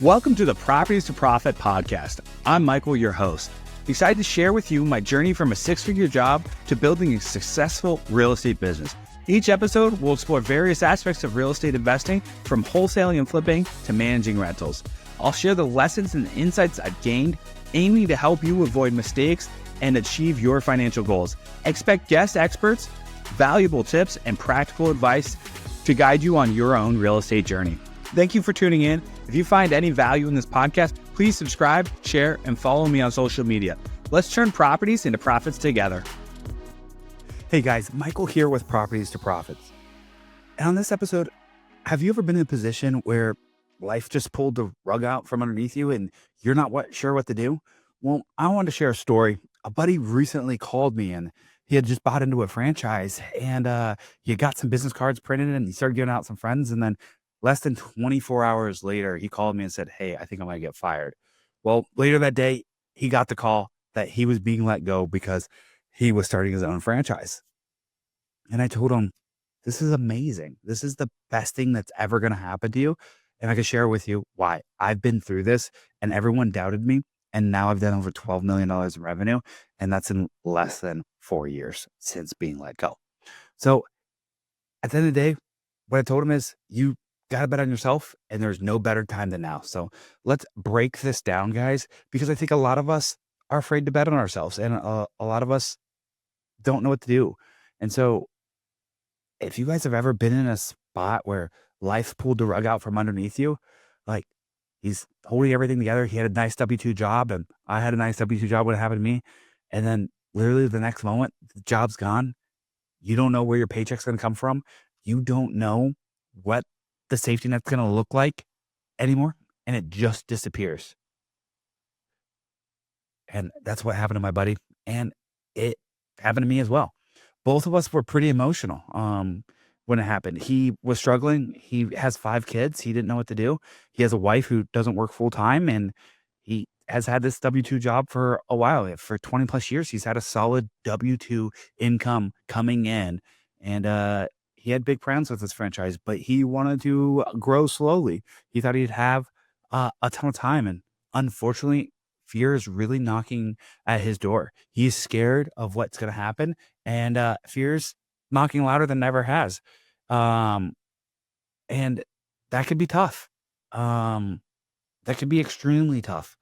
Welcome to the Properties to Profit podcast. I'm Michael, your host. Excited to share with you my journey from a six-figure job to building a successful real estate business. Each episode will explore various aspects of real estate investing, from wholesaling and flipping to managing rentals. I'll share the lessons and insights I've gained, aiming to help you avoid mistakes and achieve your financial goals. Expect guest experts, valuable tips, and practical advice to guide you on your own real estate journey. Thank you for tuning in. If you find any value in this podcast, please subscribe, share, and follow me on social media. Let's turn properties into profits together. Hey guys, Michael here with Properties to Profits. And on this episode, have you ever been in a position where life just pulled the rug out from underneath you and you're not sure what to do? Well, I wanted to share a story. A buddy recently called me and he had just bought into a franchise and he got some business cards printed and he started giving out some friends, and then less than 24 hours later, he called me and said, "Hey, I think I might get fired." Well, later that day, he got the call that he was being let go because he was starting his own franchise. And I told him, this is amazing. This is the best thing that's ever going to happen to you. And I can share with you why. I've been through this and everyone doubted me. And now I've done over $12 million in revenue. And that's in less than 4 years since being let go. So at the end of the day, what I told him is, you got to bet on yourself, and there's no better time than now. So let's break this down, guys, because I think a lot of us are afraid to bet on ourselves, and a lot of us don't know what to do. And so if you guys have ever been in a spot where life pulled the rug out from underneath you, like he's holding everything together. He had a nice W-2 job, and I had a nice W-2 job when it happened to me. And then literally the next moment, the job's gone. You don't know where your paycheck's going to come from. You don't know what the safety net's going to look like anymore, and it just disappears. And that's what happened to my buddy, and it happened to me as well. Both of us were pretty emotional when it happened. He was struggling. He has 5 kids. He didn't know what to do. He has a wife who doesn't work full time, and he has had this W-2 job for a while. For 20 plus years, he's had a solid W-2 income coming in, and he had big plans with this franchise, but he wanted to grow slowly. He thought he'd have a ton of time. And unfortunately, fear is really knocking at his door. He's scared of what's going to happen, and fear's knocking louder than it ever has. And that could be tough. That could be extremely tough.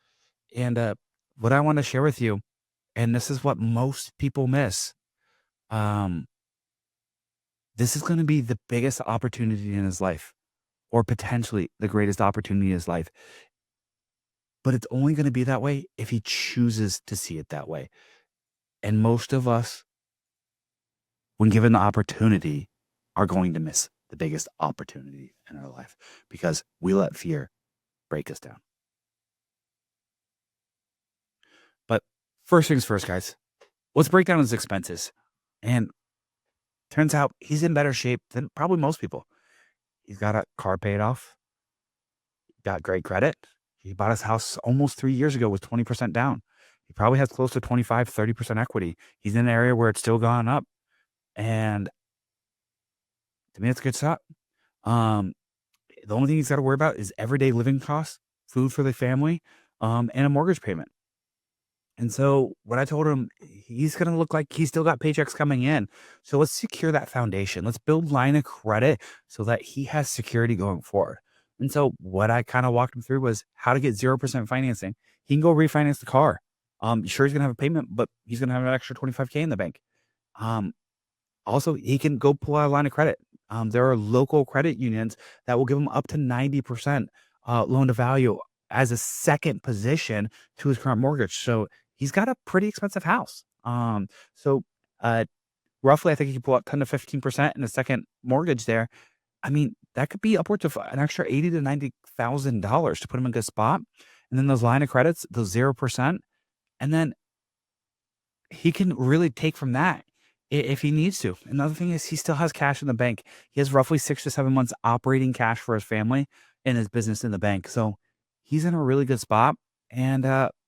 And what I want to share with you, and this is what most people miss, this is going to be the biggest opportunity in his life, or potentially the greatest opportunity in his life. But it's only going to be that way if he chooses to see it that way. And most of us, when given the opportunity, are going to miss the biggest opportunity in our life because we let fear break us down. But first things first, guys, let's break down his expenses. And turns out he's in better shape than probably most people. He's got a car paid off, got great credit. He bought his house almost 3 years ago with 20% down. He probably has close to 25, 30% equity. He's in an area where it's still gone up. And to me, it's a good start. The only thing he's got to worry about is everyday living costs, food for the family, and a mortgage payment. And so what I told him, he's going to look like he's still got paychecks coming in. So let's secure that foundation. Let's build line of credit so that he has security going forward. And so what I kind of walked him through was how to get 0% financing. He can go refinance the car. Sure, he's going to have a payment, but he's going to have an extra $25K in the bank. Also, he can go pull out a line of credit. There are local credit unions that will give him up to 90% loan to value as a second position to his current mortgage. So he's got a pretty expensive house. So roughly, I think he can pull out 10 to 15% in a second mortgage there. I mean, that could be upwards of an extra $80,000 to $90,000 to put him in a good spot. And then those line of credits, those 0%, and then he can really take from that if he needs to. Another thing is he still has cash in the bank. He has roughly 6 to 7 months operating cash for his family and his business in the bank. So he's in a really good spot. And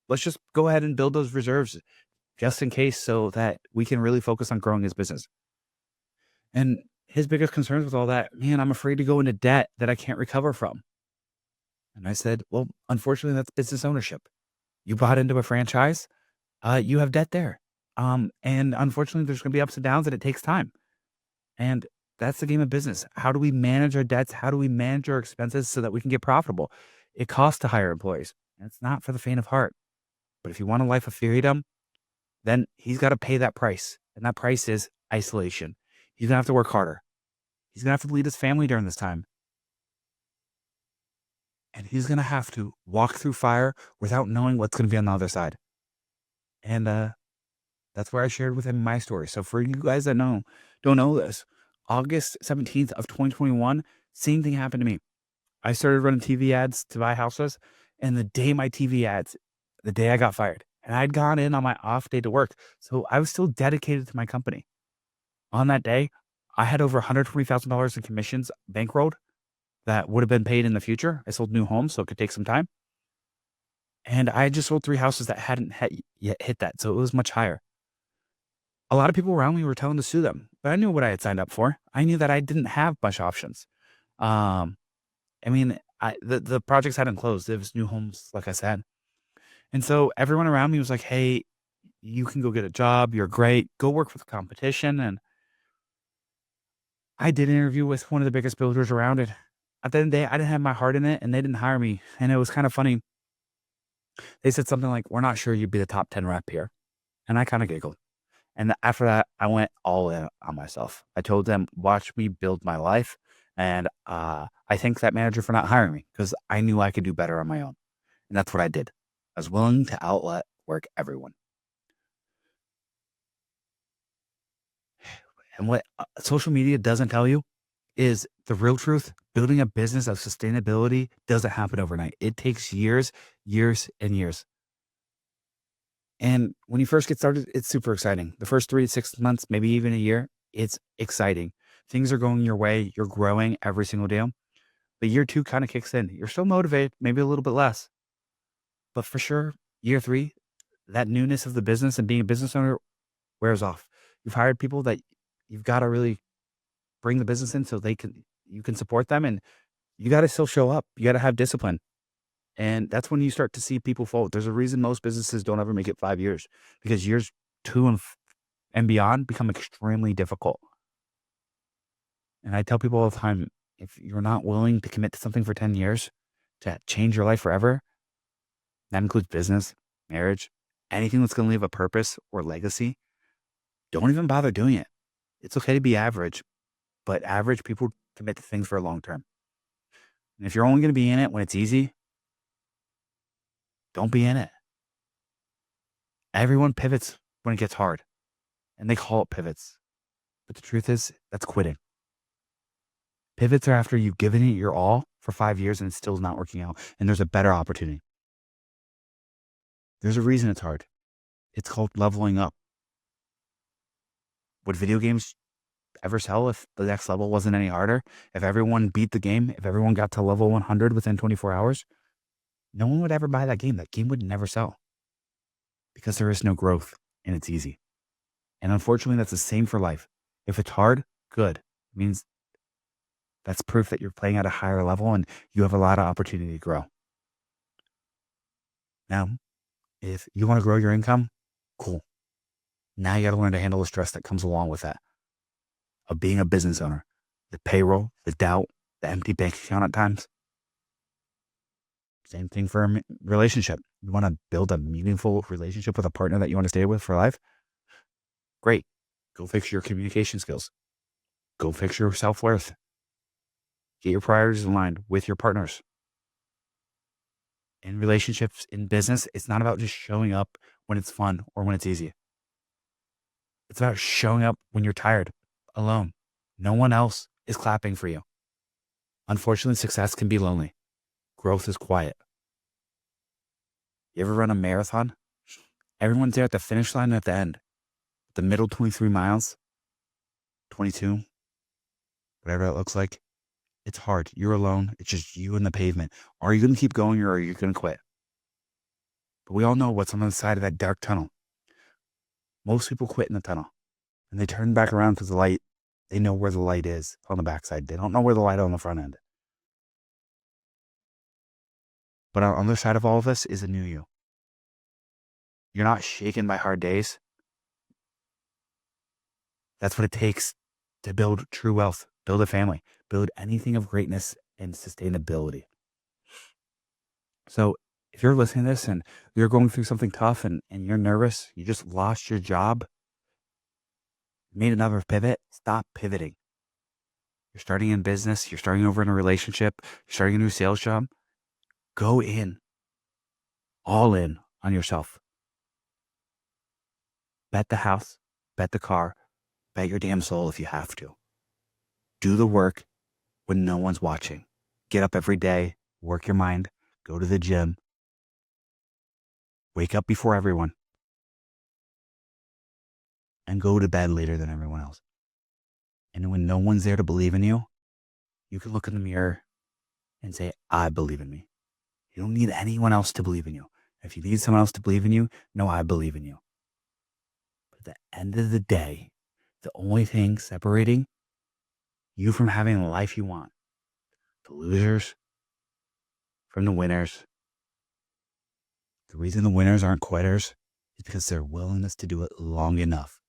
let's just go ahead and build those reserves just in case so that we can really focus on growing his business. And his biggest concerns with all that, man, I'm afraid to go into debt that I can't recover from. And I said, well, unfortunately, that's business ownership. You bought into a franchise, you have debt there. And unfortunately, there's going to be ups and downs and it takes time. And that's the game of business. How do we manage our debts? How do we manage our expenses so that we can get profitable? It costs to hire employees. And it's not for the faint of heart. But if you want a life of freedom, then he's got to pay that price. And that price is isolation. He's going to have to work harder. He's going to have to lead his family during this time. And he's going to have to walk through fire without knowing what's going to be on the other side. And that's where I shared with him my story. So for you guys that don't know this, August 17th of 2021, same thing happened to me. I started running TV ads to buy houses. And the day the day I got fired, and I'd gone in on my off day to work. So I was still dedicated to my company. On that day, I had over $120,000 in commissions bankrolled that would have been paid in the future. I sold new homes, so it could take some time. And I just sold 3 houses that hadn't yet hit that. So it was much higher. A lot of people around me were telling to sue them, but I knew what I had signed up for. I knew that I didn't have much options. Um, I mean, the projects hadn't closed. It was new homes, like I said. And so everyone around me was like, hey, you can go get a job. You're great. Go work for the competition. And I did an interview with one of the biggest builders around it. At the end of the day, I didn't have my heart in it and they didn't hire me. And it was kind of funny. They said something like, we're not sure you'd be the top 10 rep here. And I kind of giggled. And after that, I went all in on myself. I told them, watch me build my life. And I thanked that manager for not hiring me because I knew I could do better on my own. And that's what I did. I was willing to outlet work everyone. And what social media doesn't tell you is the real truth. Building a business of sustainability doesn't happen overnight. It takes years, years, and years. And when you first get started, it's super exciting. The first 3 to 6 months, maybe even a year, it's exciting. Things are going your way. You're growing every single day. But year 2 kind of kicks in. You're still motivated, maybe a little bit less. But for sure, year 3, that newness of the business and being a business owner wears off. You've hired people that you've got to really bring the business in so you can support them, and you got to still show up. You got to have discipline. And that's when you start to see people fold. There's a reason most businesses don't ever make it 5 years, because years 2 and beyond become extremely difficult. And I tell people all the time, if you're not willing to commit to something for 10 years to change your life forever, that includes business, marriage, anything that's going to leave a purpose or legacy, don't even bother doing it. It's okay to be average, but average people commit to things for a long term. And if you're only going to be in it when it's easy, don't be in it. Everyone pivots when it gets hard, and they call it pivots. But the truth is, that's quitting. Pivots are after you've given it your all for 5 years and it's still not working out, and there's a better opportunity. There's a reason it's hard. It's called leveling up. Would video games ever sell if the next level wasn't any harder? If everyone beat the game, if everyone got to level 100 within 24 hours, no one would ever buy that game. That game would never sell because there is no growth and it's easy. And unfortunately, that's the same for life. If it's hard, good. It means that's proof that you're playing at a higher level and you have a lot of opportunity to grow. Now, if you want to grow your income, cool. Now you got to learn to handle the stress that comes along with that, of being a business owner, the payroll, the doubt, the empty bank account at times. Same thing for a relationship. You want to build a meaningful relationship with a partner that you want to stay with for life? Great. Go fix your communication skills. Go fix your self-worth. Get your priorities aligned with your partners. In relationships, in business, it's not about just showing up when it's fun or when it's easy. It's about showing up when you're tired, alone. No one else is clapping for you. Unfortunately, success can be lonely. Growth is quiet. You ever run a marathon? Everyone's there at the finish line and at the end. The middle 23 miles, 22, whatever it looks like. It's hard. You're alone. It's just you and the pavement. Are you going to keep going or are you going to quit? But we all know what's on the side of that dark tunnel. Most people quit in the tunnel and they turn back around because they know where the light is on the backside. They don't know where the light on the front end. But on the other side of all of this is a new you. You're not shaken by hard days. That's what it takes to build true wealth, build a family, build anything of greatness and sustainability. So if you're listening to this and you're going through something tough and you're nervous, you just lost your job, made another pivot, stop pivoting. You're starting in business, you're starting over in a relationship, you're starting a new sales job. Go in, all in on yourself. Bet the house, bet the car, bet your damn soul if you have to. Do the work when no one's watching. Get up every day, work your mind, go to the gym, wake up before everyone, and go to bed later than everyone else. And when no one's there to believe in you, you can look in the mirror and say, I believe in me. You don't need anyone else to believe in you. If you need someone else to believe in you, no, I believe in you. But at the end of the day, the only thing separating you from having the life you want, the losers from the winners, the reason the winners aren't quitters is because their willingness to do it long enough.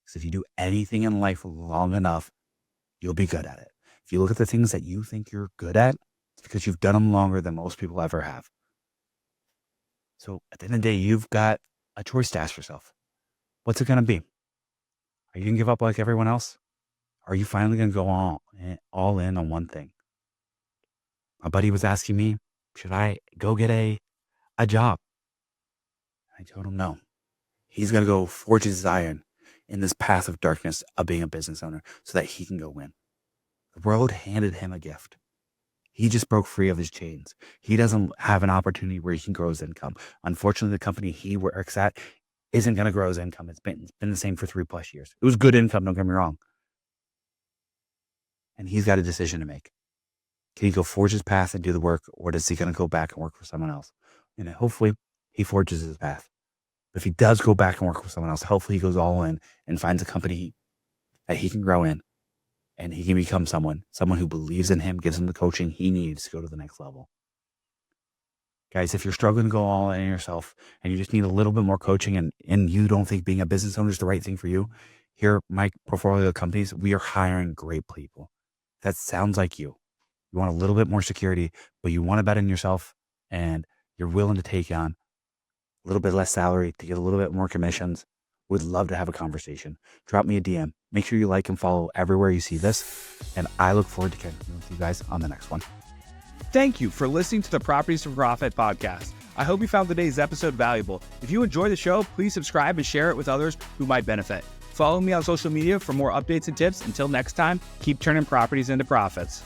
Because if you do anything in life long enough, you'll be good at it. If you look at the things that you think you're good at, it's because you've done them longer than most people ever have. So at the end of the day, you've got a choice to ask yourself. What's it going to be? Are you going to give up like everyone else? Are you finally going to go all in on one thing? My buddy was asking me, should I go get a job? I told him no. He's going to go forge his iron in this path of darkness of being a business owner so that he can go win. The world handed him a gift. He just broke free of his chains. He doesn't have an opportunity where he can grow his income. Unfortunately, the company he works at isn't going to grow his income. It's been the same for 3+ years. It was good income, don't get me wrong. And he's got a decision to make. Can he go forge his path and do the work, or is he going to go back and work for someone else? And hopefully he forges his path. But if he does go back and work with someone else, hopefully he goes all in and finds a company that he can grow in, and he can become someone who believes in him, gives him the coaching he needs to go to the next level. Guys, if you're struggling to go all in yourself and you just need a little bit more coaching and you don't think being a business owner is the right thing for you, here at my portfolio companies, we are hiring great people. That sounds like you. You want a little bit more security, but you want to bet in yourself and you're willing to take on a little bit less salary to get a little bit more commissions. Would love to have a conversation. Drop me a DM. Make sure you like and follow everywhere you see this. And I look forward to connecting with you guys on the next one. Thank you for listening to the Properties for Profit podcast. I hope you found today's episode valuable. If you enjoy the show, please subscribe and share it with others who might benefit. Follow me on social media for more updates and tips. Until next time, keep turning properties into profits.